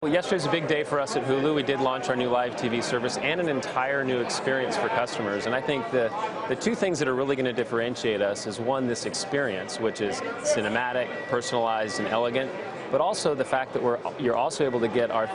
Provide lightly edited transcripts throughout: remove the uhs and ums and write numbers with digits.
Well, yesterday's a big day for us at Hulu. We did launch our new live TV service and an entire new experience for customers. And I think the two things that are really going to differentiate us is, one, this experience, which is cinematic, personalized, and elegant, but also the fact that you're also able to get our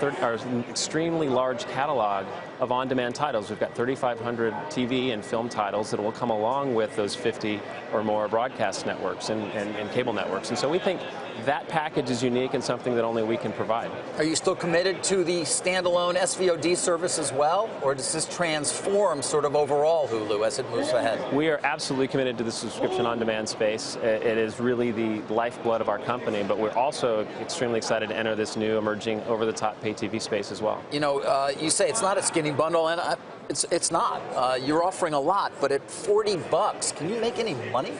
extremely large catalog of on-demand titles. We've got 3,500 TV and film titles that will come along with those 50 or more broadcast networks and cable networks. And so we think that package is unique and something that only we can provide. Are you still committed to the standalone SVOD service as well, or does this transform sort of overall Hulu as it moves ahead? We are absolutely committed to the subscription on-demand space. It is really the lifeblood of our company, but we're also extremely excited to enter this new emerging over-the-top pay TV space as well. You know, you say it's not a skinny bundle, and it's not. You're offering a lot, but at $40, can you make any money?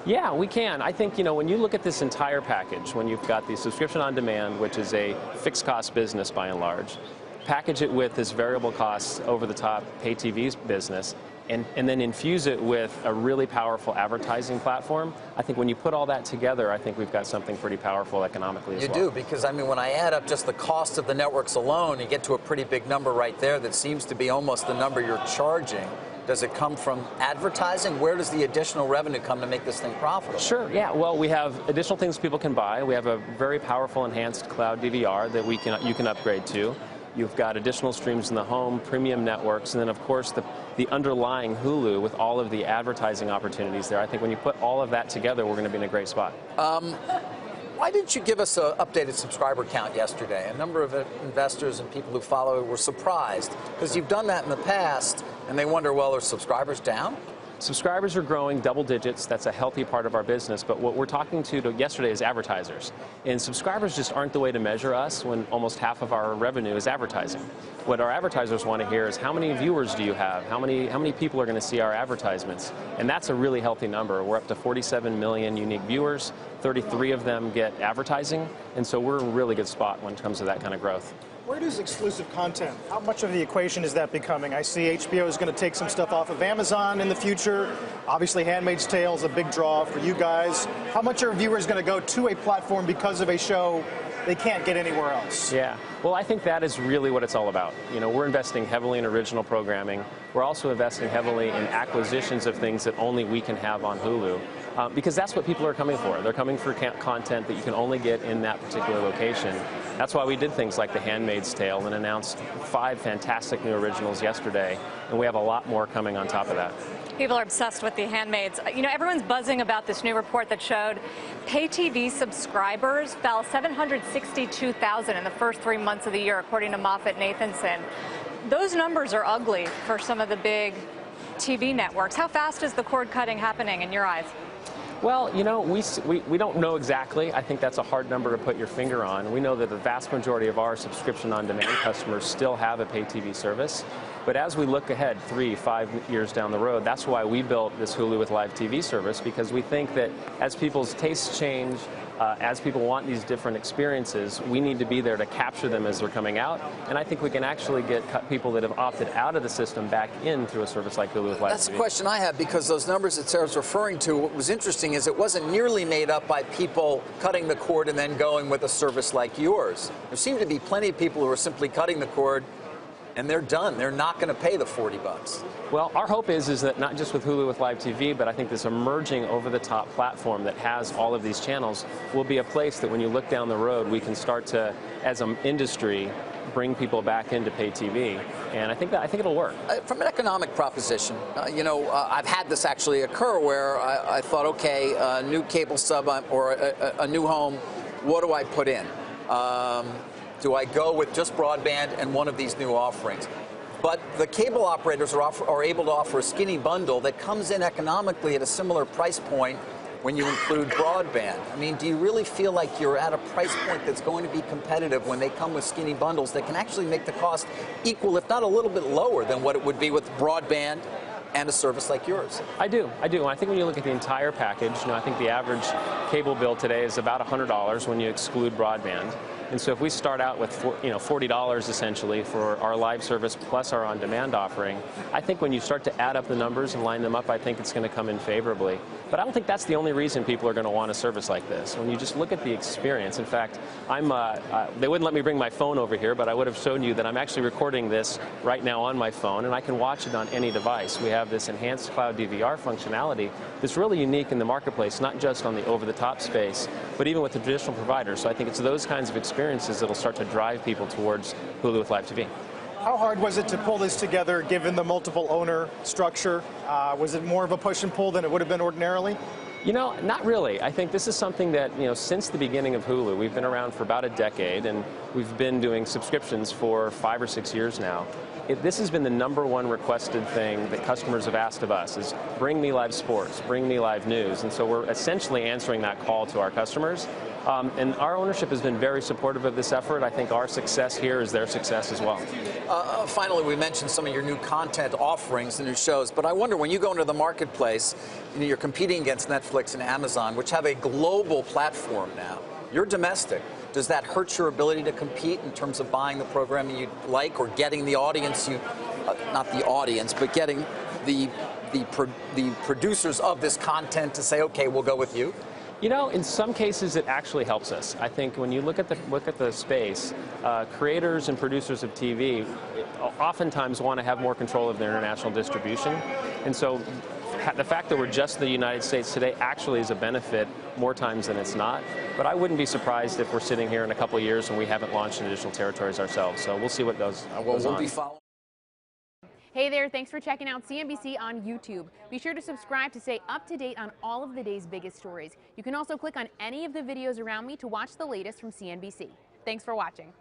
Yeah, we can. I think, you know, when you look at this entire package, when you've got the subscription on demand, which is a fixed cost business by and large, package it with this variable cost over-the-top pay TV business, and then infuse it with a really powerful advertising platform, I think when you put all that together, I think we've got something pretty powerful economically as well. You do, because I mean, when I add up just the cost of the networks alone, you get to a pretty big number right there that seems to be almost the number you're charging. Does it come from advertising? Where does the additional revenue come to make this thing profitable? Sure, yeah. Well, we have additional things people can buy. We have a very powerful enhanced cloud DVR that you can upgrade to. You've got additional streams in the home, premium networks, and then, of course, the underlying Hulu with all of the advertising opportunities there. I think when you put all of that together, we're going to be in a great spot. Why didn't you give us an updated subscriber count yesterday? A number of investors and people who follow it were surprised, because you've done that in the past, and they wonder, well, are subscribers down? Subscribers are growing double digits. That's a healthy part of our business. But what we're talking to yesterday is advertisers. And subscribers just aren't the way to measure us when almost half of our revenue is advertising. What our advertisers want to hear is, how many viewers do you have? How many people are going to see our advertisements? And that's a really healthy number. We're up to 47 million unique viewers. 33 of them get advertising. And so we're in a really good spot when it comes to that kind of growth. Where does exclusive content, how much of the equation is that becoming? I see HBO is going to take some stuff off of Amazon in the future. Obviously, Handmaid's Tale is a big draw for you guys. How much are viewers going to go to a platform because of a show they can't get anywhere else? Yeah, well, I think that is really what it's all about. You know, we're investing heavily in original programming. We're also investing heavily in acquisitions of things that only we can have on Hulu, because that's what people are coming for. They're coming for content that you can only get in that particular location. That's why we did things like The Handmaid's Tale and announced 5 fantastic new originals yesterday, and we have a lot more coming on top of that. People are obsessed with The Handmaids. You know, everyone's buzzing about this new report that showed pay TV subscribers fell 762,000 in the first 3 months of the year, according to Moffett-Nathanson. Those numbers are ugly for some of the big TV networks. How fast is the cord cutting happening in your eyes? Well, you know, we don't know exactly. I think that's a hard number to put your finger on. We know that the vast majority of our subscription on-demand customers still have a pay TV service. But as we look ahead 3-5 years down the road, that's why we built this Hulu with Live TV service, because we think that as people's tastes change, as people want these different experiences, we need to be there to capture them as they're coming out. And I think we can actually get people that have opted out of the system back in through a service like Hulu with Live TV. That's the question I have, because those numbers that Sarah's referring to, what was interesting is it wasn't nearly made up by people cutting the cord and then going with a service like yours. There seem to be plenty of people who are simply cutting the cord and they're done. They're not going to pay the $40. Well, our hope is that not just with Hulu with Live TV, but I think this emerging over-the-top platform that has all of these channels will be a place that when you look down the road, we can start to, as an industry, bring people back into pay TV, and I think it'll work. From an economic proposition, you know, I've had this actually occur where I thought, okay, a new cable sub or a new home, what do I put in? Do I go with just broadband and one of these new offerings? But the cable operators are able to offer a skinny bundle that comes in economically at a similar price point when you include broadband. I mean, do you really feel like you're at a price point that's going to be competitive when they come with skinny bundles that can actually make the cost equal, if not a little bit lower, than what it would be with broadband and a service like yours? I do. And I think when you look at the entire package, you know, I think the average cable bill today is about $100 when you exclude broadband. And so if we start out with $40 essentially for our live service plus our on-demand offering, I think when you start to add up the numbers and line them up, I think it's going to come in favorably. But I don't think that's the only reason people are going to want a service like this. When you just look at the experience, in fact, they wouldn't let me bring my phone over here, but I would have shown you that I'm actually recording this right now on my phone, and I can watch it on any device. We have this enhanced cloud DVR functionality that's really unique in the marketplace, not just on the over-the-top space, but even with the traditional providers. So I think it's those kinds of experiences that'll start to drive people towards Hulu with Live TV. How hard was it to pull this together given the multiple owner structure? Was it more of a push and pull than it would have been ordinarily? You know, not really. I think this is something that, since the beginning of Hulu, we've been around for about a decade, and we've been doing subscriptions for 5 or 6 years now. This has been the #1 requested thing that customers have asked of us, is bring me live sports, bring me live news. And so we're essentially answering that call to our customers. And our ownership has been very supportive of this effort. I think our success here is their success as well. Finally, we mentioned some of your new content offerings, the new shows, but I wonder, when you go into the marketplace, you're competing against Netflix and Amazon, which have a global platform now. You're domestic. Does that hurt your ability to compete in terms of buying the programming you like, or getting the audience not the audience, but getting the producers of this content to say, okay, we'll go with you? In some cases, it actually helps us. I think when you look at the space, creators and producers of TV oftentimes want to have more control of their international distribution, and so the fact that we're just in the United States today actually is a benefit more times than it's not. But I wouldn't be surprised if we're sitting here in a couple of years and we haven't launched in additional territories ourselves. So we'll see what goes on. Hey there, thanks for checking out CNBC on YouTube. Be sure to subscribe to stay up to date on all of the day's biggest stories. You can also click on any of the videos around me to watch the latest from CNBC. Thanks for watching.